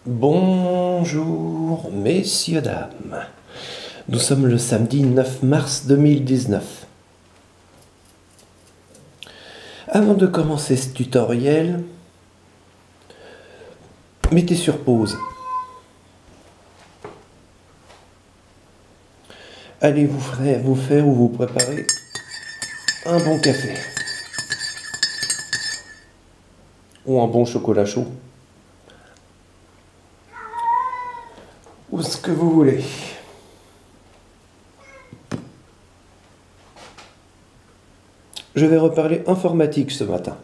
Bonjour, messieurs, dames. Nous sommes le samedi 9 mars 2019. Avant de commencer ce tutoriel, mettez sur pause. Allez vous faire ou vous préparer un bon café. Ou un bon chocolat chaud. Ou ce que vous voulez. Je vais reparler informatique ce matin.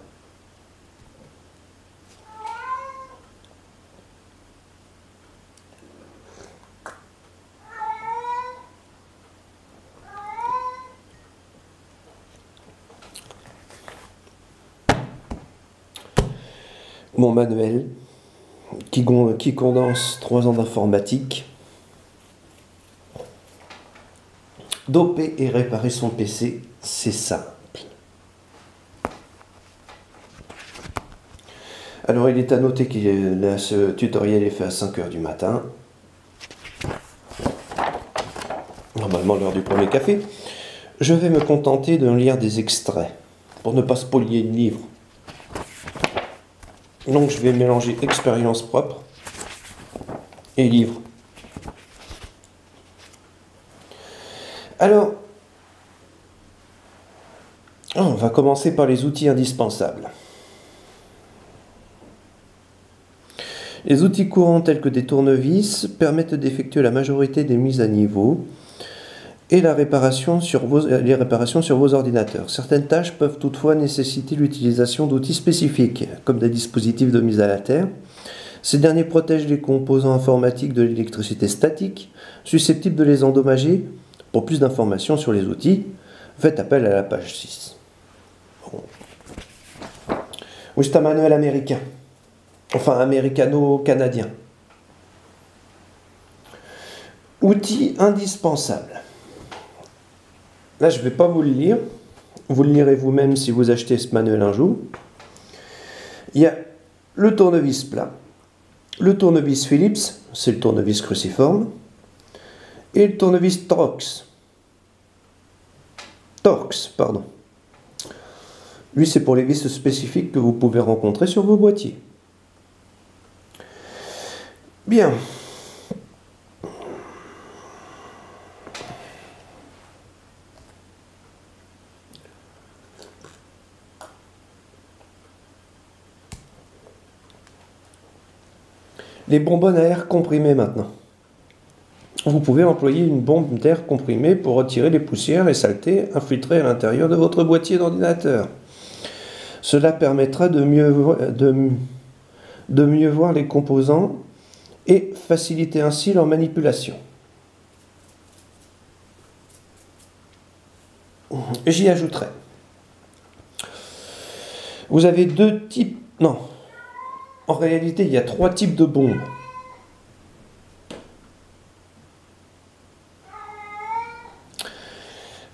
Mon manuel qui condense 3 ans d'informatique, doper et réparer son PC, c'est simple. Alors il est à noter que ce tutoriel est fait à 5 h du matin, normalement l'heure du premier café. Je vais me contenter de lire des extraits pour ne pas spolier le livre. Donc je vais mélanger expérience propre et livre. Alors, on va commencer par les outils indispensables. Les outils courants tels que des tournevis permettent d'effectuer la majorité des mises à niveau et les réparations sur vos ordinateurs. Certaines tâches peuvent toutefois nécessiter l'utilisation d'outils spécifiques, comme des dispositifs de mise à la terre. Ces derniers protègent les composants informatiques de l'électricité statique, susceptibles de les endommager. Pour plus d'informations sur les outils, faites appel à la page 6. Bon. Oui, c'est un manuel américain. Enfin, américano-canadien. Outils indispensables. Là, je ne vais pas vous le lire. Vous le lirez vous-même si vous achetez ce manuel un jour. Il y a le tournevis plat, le tournevis Phillips, c'est le tournevis cruciforme, et le tournevis Torx. Pardon. Lui, c'est pour les vis spécifiques que vous pouvez rencontrer sur vos boîtiers. Bien. Les bonbonnes à air comprimé maintenant. Vous pouvez employer une bombe d'air comprimé pour retirer les poussières et saletés infiltrées à l'intérieur de votre boîtier d'ordinateur. Cela permettra de mieux voir les composants et faciliter ainsi leur manipulation. J'y ajouterai. Vous avez deux types... Non. En réalité, il y a 3 types de bombes.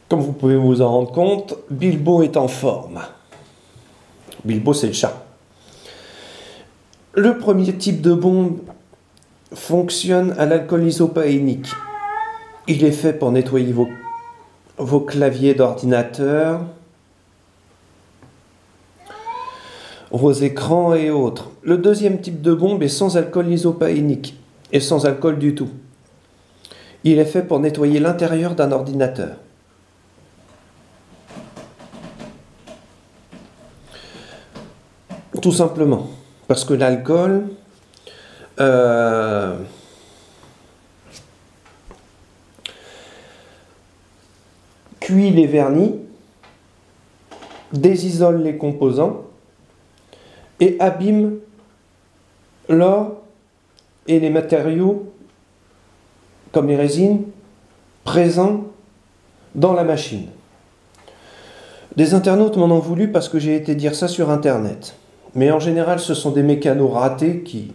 Comme vous pouvez vous en rendre compte, Bilbo est en forme. Bilbo, c'est le chat. Le premier type de bombe fonctionne à l'alcool isopaénique. Il est fait pour nettoyer vos claviers d'ordinateur, vos écrans et autres. Le deuxième type de bombe est sans alcool isopaénique et sans alcool du tout. Il est fait pour nettoyer l'intérieur d'un ordinateur. Tout simplement, parce que l'alcool cuit les vernis, désisole les composants et abîme l'or et les matériaux, comme les résines, présents dans la machine. Des internautes m'en ont voulu parce que j'ai été dire ça sur Internet. Mais en général, ce sont des mécanos ratés qui...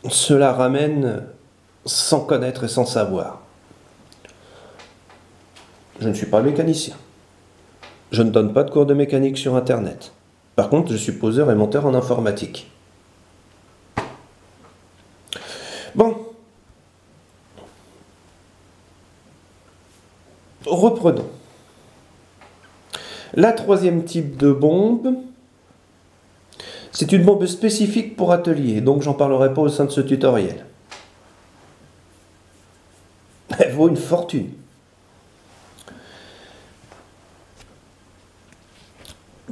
cela ramène sans connaître et sans savoir. Je ne suis pas mécanicien. Je ne donne pas de cours de mécanique sur Internet. Par contre, je suis poseur et monteur en informatique. Bon. Reprenons. La troisième type de bombe, c'est une bombe spécifique pour atelier, donc j'en parlerai pas au sein de ce tutoriel. Elle vaut une fortune.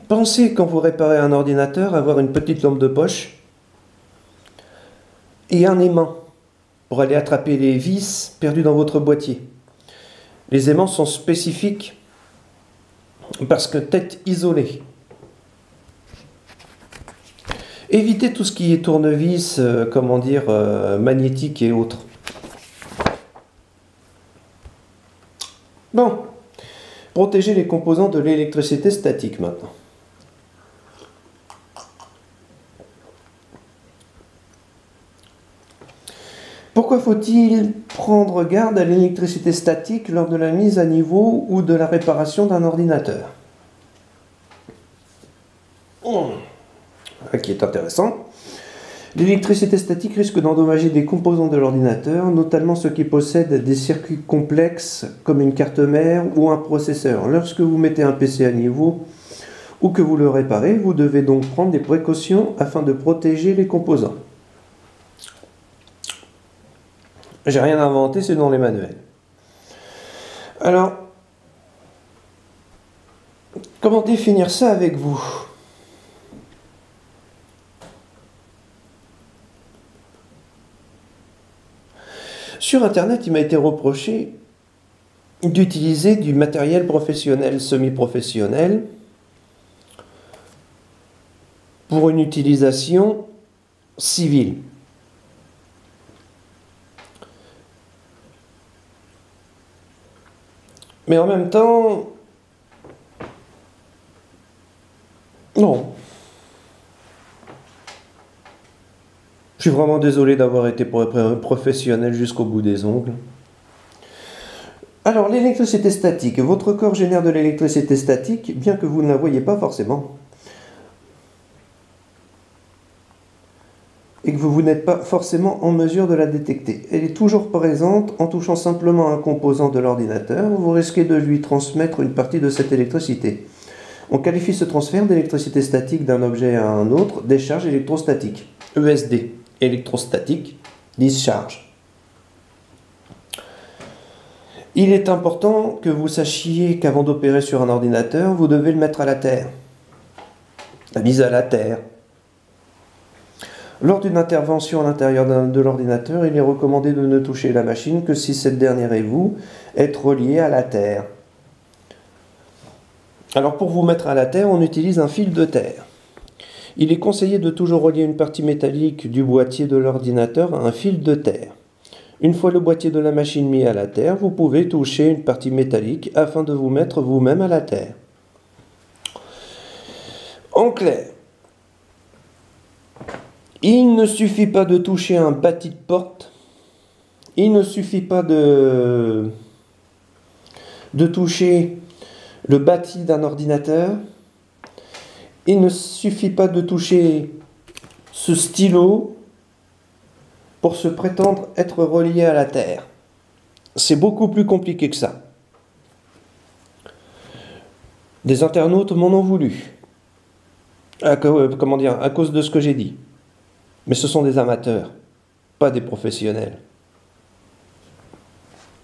Pensez, quand vous réparez un ordinateur, avoir une petite lampe de poche et un aimant pour aller attraper les vis perdues dans votre boîtier. Les aimants sont spécifiques parce que tête isolée. Évitez tout ce qui est tournevis, magnétique et autres. Bon, protégez les composants de l'électricité statique maintenant. Pourquoi faut-il prendre garde à l'électricité statique lors de la mise à niveau ou de la réparation d'un ordinateur? Qui est intéressant. L'électricité statique risque d'endommager des composants de l'ordinateur, notamment ceux qui possèdent des circuits complexes comme une carte mère ou un processeur. Lorsque vous mettez un PC à niveau ou que vous le réparez, vous devez donc prendre des précautions afin de protéger les composants. J'ai rien inventé, c'est dans les manuels. Alors, comment définir ça avec vous? Sur Internet, il m'a été reproché d'utiliser du matériel professionnel, semi-professionnel, pour une utilisation civile. Mais en même temps, non. Je suis vraiment désolé d'avoir été professionnel jusqu'au bout des ongles. Alors, l'électricité statique. Votre corps génère de l'électricité statique, bien que vous ne la voyez pas forcément. Et que vous n'êtes pas forcément en mesure de la détecter. Elle est toujours présente en touchant simplement un composant de l'ordinateur. Vous risquez de lui transmettre une partie de cette électricité. On qualifie ce transfert d'électricité statique d'un objet à un autre, décharge électrostatique. ESD, électrostatique, discharge. Il est important que vous sachiez qu'avant d'opérer sur un ordinateur, vous devez le mettre à la terre. La mise à la terre. Lors d'une intervention à l'intérieur de l'ordinateur, il est recommandé de ne toucher la machine que si cette dernière et vous êtes reliés à la terre. Alors pour vous mettre à la terre, on utilise un fil de terre. Il est conseillé de toujours relier une partie métallique du boîtier de l'ordinateur à un fil de terre. Une fois le boîtier de la machine mis à la terre, vous pouvez toucher une partie métallique afin de vous mettre vous-même à la terre. En clair, il ne suffit pas de toucher un bâti de porte, il ne suffit pas de toucher le bâti d'un ordinateur, il ne suffit pas de toucher ce stylo pour se prétendre être relié à la Terre. C'est beaucoup plus compliqué que ça. Des internautes m'en ont voulu. À cause de ce que j'ai dit. Mais ce sont des amateurs, pas des professionnels.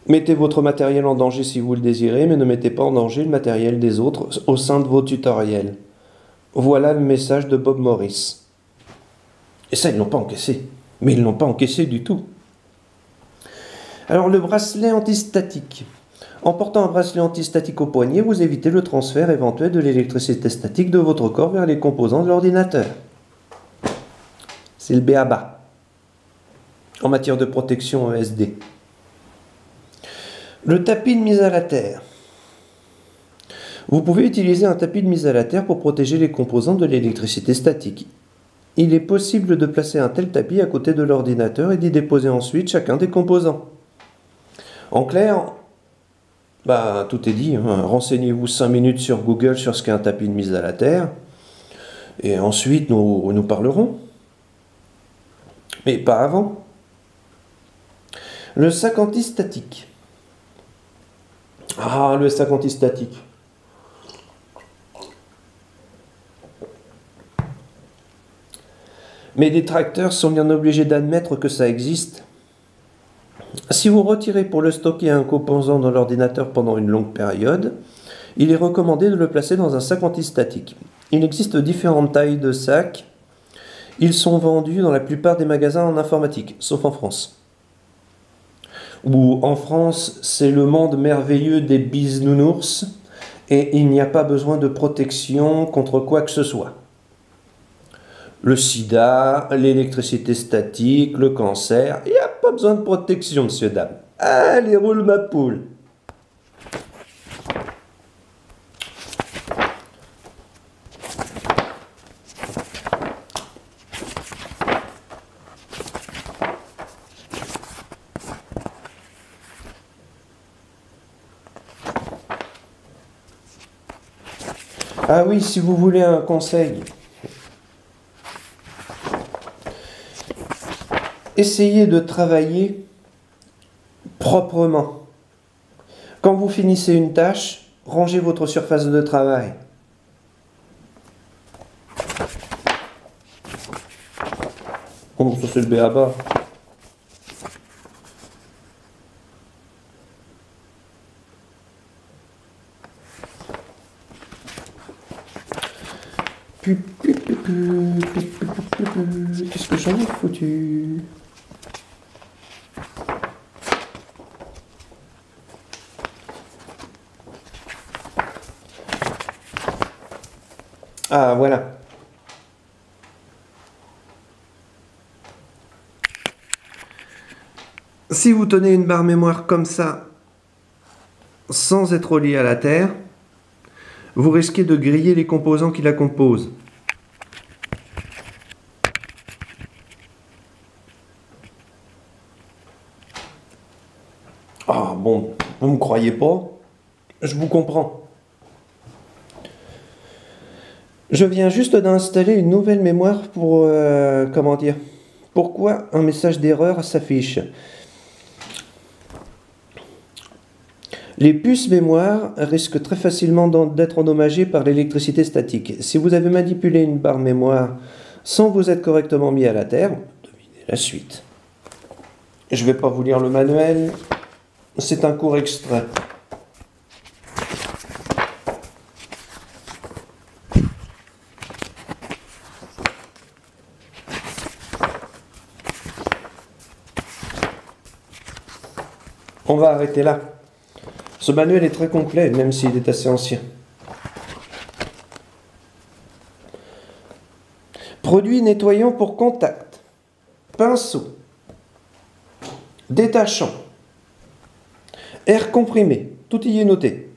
Mettez votre matériel en danger si vous le désirez, mais ne mettez pas en danger le matériel des autres au sein de vos tutoriels. Voilà le message de Bob Morris. Et ça, ils ne l'ont pas encaissé. Mais ils ne l'ont pas encaissé du tout. Alors, le bracelet antistatique. En portant un bracelet antistatique au poignet, vous évitez le transfert éventuel de l'électricité statique de votre corps vers les composants de l'ordinateur. C'est le b.a.-ba en matière de protection ESD. Le tapis de mise à la terre. Vous pouvez utiliser un tapis de mise à la terre pour protéger les composants de l'électricité statique. Il est possible de placer un tel tapis à côté de l'ordinateur et d'y déposer ensuite chacun des composants. En clair, tout est dit. Renseignez-vous 5 minutes sur Google sur ce qu'est un tapis de mise à la terre. Et ensuite, nous parlerons. Mais pas avant. Le sac antistatique. Ah, le sac antistatique. Mes détracteurs sont bien obligés d'admettre que ça existe. Si vous retirez pour le stocker un composant dans l'ordinateur pendant une longue période, il est recommandé de le placer dans un sac antistatique. Il existe différentes tailles de sacs. Ils sont vendus dans la plupart des magasins en informatique, sauf en France. Ou en France, c'est le monde merveilleux des bisounours et il n'y a pas besoin de protection contre quoi que ce soit. Le sida, l'électricité statique, le cancer, il n'y a pas besoin de protection, monsieur, dame. Allez, roule ma poule. Ah oui, si vous voulez un conseil, essayez de travailler proprement. Quand vous finissez une tâche, rangez votre surface de travail. Oh, ça c'est le b.a.-ba. Qu'est-ce que j'en ai foutu? Ah, voilà. Si vous tenez une barre mémoire comme ça, sans être relié à la Terre, vous risquez de griller les composants qui la composent. Ah bon, vous ne me croyez pas? Je vous comprends. Je viens juste d'installer une nouvelle mémoire pour... comment dire? Pourquoi un message d'erreur s'affiche? Les puces mémoire risquent très facilement d'être endommagées par l'électricité statique. Si vous avez manipulé une barre mémoire sans vous être correctement mis à la terre, devinez la suite. Je ne vais pas vous lire le manuel, c'est un court extrait. On va arrêter là. Ce manuel est très complet, même s'il est assez ancien. Produit nettoyant pour contact. Pinceau. Détachant. Air comprimé. Tout y est noté.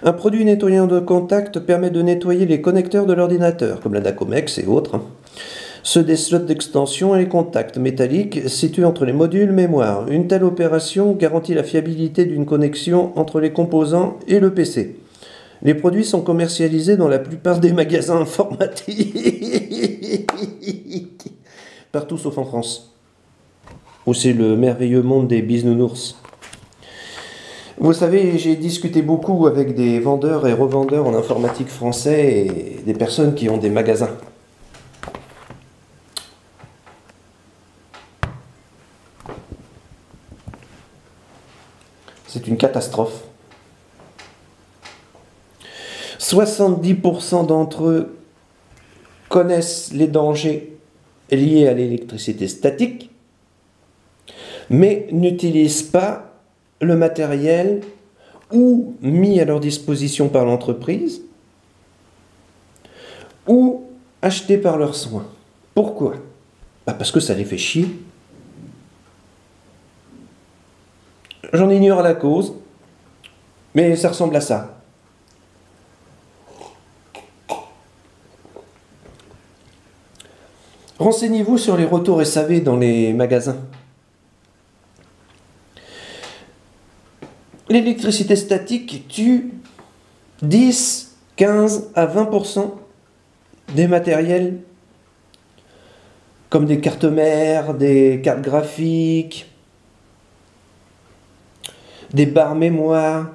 Un produit nettoyant de contact permet de nettoyer les connecteurs de l'ordinateur, comme la Dacomex et autres. Ceux des slots d'extension et les contacts métalliques situés entre les modules mémoire. Une telle opération garantit la fiabilité d'une connexion entre les composants et le PC. Les produits sont commercialisés dans la plupart des magasins informatiques. Partout sauf en France, où c'est le merveilleux monde des bisounours. Vous savez, j'ai discuté beaucoup avec des vendeurs et revendeurs en informatique français et des personnes qui ont des magasins. C'est une catastrophe. 70% d'entre eux connaissent les dangers liés à l'électricité statique, mais n'utilisent pas le matériel ou mis à leur disposition par l'entreprise ou acheté par leurs soins. Pourquoi? Parce que ça les fait chier. J'en ignore la cause, mais ça ressemble à ça. Renseignez-vous sur les retours SAV dans les magasins. L'électricité statique tue 10 15 à 20% des matériels comme des cartes mères, des cartes graphiques, des barres mémoire,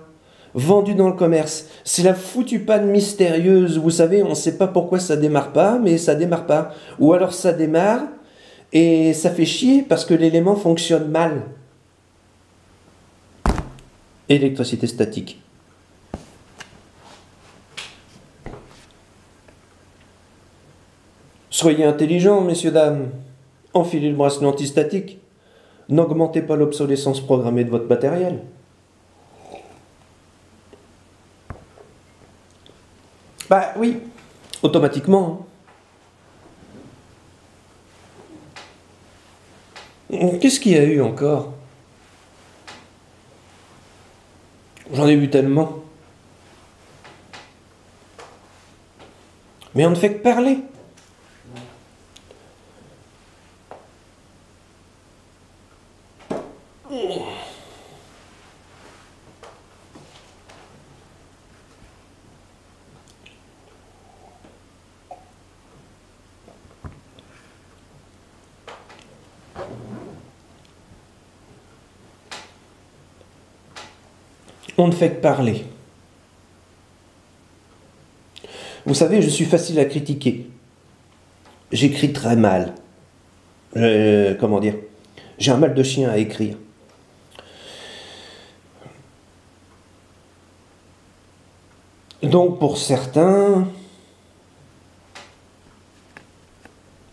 vendus dans le commerce. C'est la foutue panne mystérieuse. Vous savez, on ne sait pas pourquoi ça démarre pas, mais ça démarre pas. Ou alors ça démarre et ça fait chier parce que l'élément fonctionne mal. Électricité statique. Soyez intelligents, messieurs, dames. Enfilez le bracelet antistatique. N'augmentez pas l'obsolescence programmée de votre matériel. Bah oui, automatiquement. Qu'est-ce qu'il y a eu encore? J'en ai vu tellement. Mais on ne fait que parler. On ne fait que parler. Vous savez, je suis facile à critiquer. J'écris très mal. Comment dire? J'ai un mal de chien à écrire. Donc pour certains,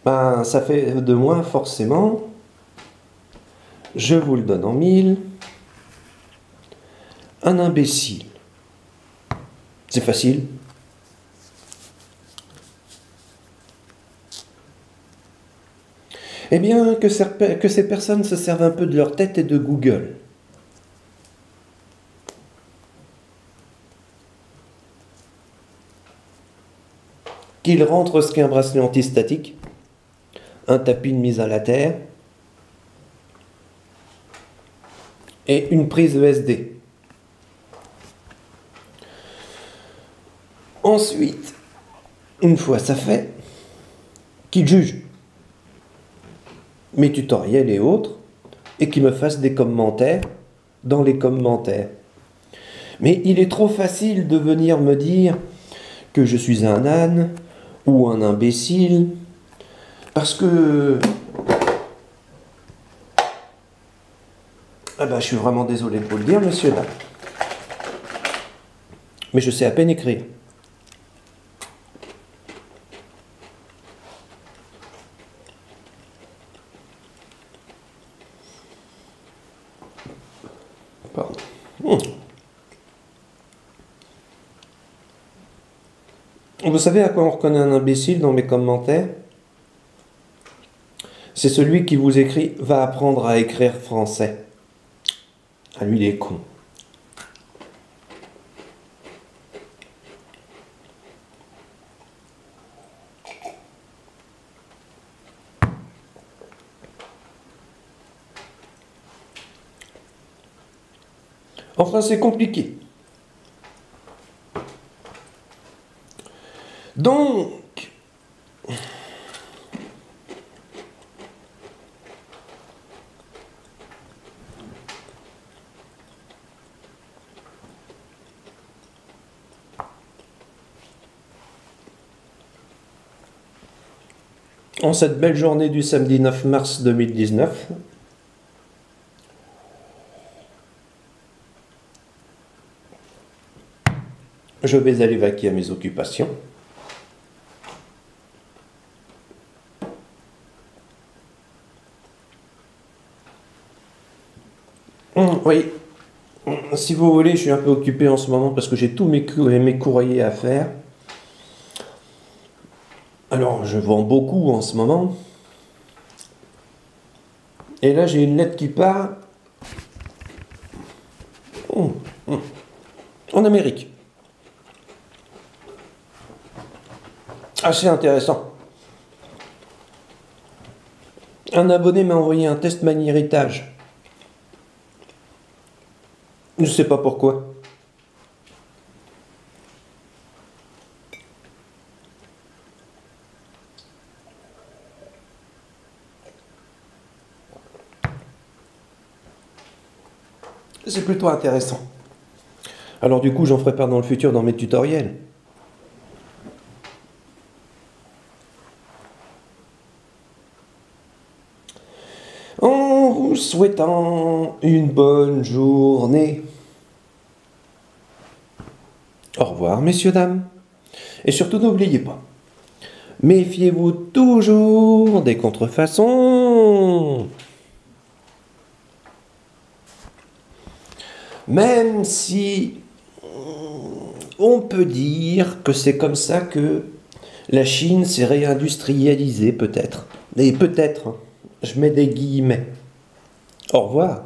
ben, ça fait de moi forcément, je vous le donne en mille, un imbécile. C'est facile. Eh bien, que ces personnes se servent un peu de leur tête et de Google. Qu'ils rentrent ce qu'est un bracelet antistatique, un tapis de mise à la terre et une prise ESD. Ensuite, une fois ça fait, qu'ils jugent mes tutoriels et autres et qu'ils me fassent des commentaires dans les commentaires. Mais il est trop facile de venir me dire que je suis un âne ou un imbécile parce que ah ben, je suis vraiment désolé de vous le dire, monsieur là. Mais je sais à peine écrire. Pardon. Vous savez à quoi on reconnaît un imbécile dans mes commentaires? C'est celui qui vous écrit « Va apprendre à écrire français ». Ah, lui, il est con. Enfin, c'est compliqué. Donc, en cette belle journée du samedi 9 mars 2019, je vais aller vaquer à mes occupations. Oui, si vous voulez, je suis un peu occupé en ce moment parce que j'ai tous mes courriers à faire. Alors, je vends beaucoup en ce moment. Et là, j'ai une lettre qui part en Amérique. Assez intéressant. Un abonné m'a envoyé un test MyHeritage. Je ne sais pas pourquoi. C'est plutôt intéressant. Alors du coup, j'en ferai part dans le futur dans mes tutoriels. En vous souhaitant une bonne journée. Au revoir, messieurs, dames. Et surtout, n'oubliez pas, méfiez-vous toujours des contrefaçons. Même si on peut dire que c'est comme ça que la Chine s'est réindustrialisée, peut-être. Et peut-être, je mets des guillemets. Au revoir.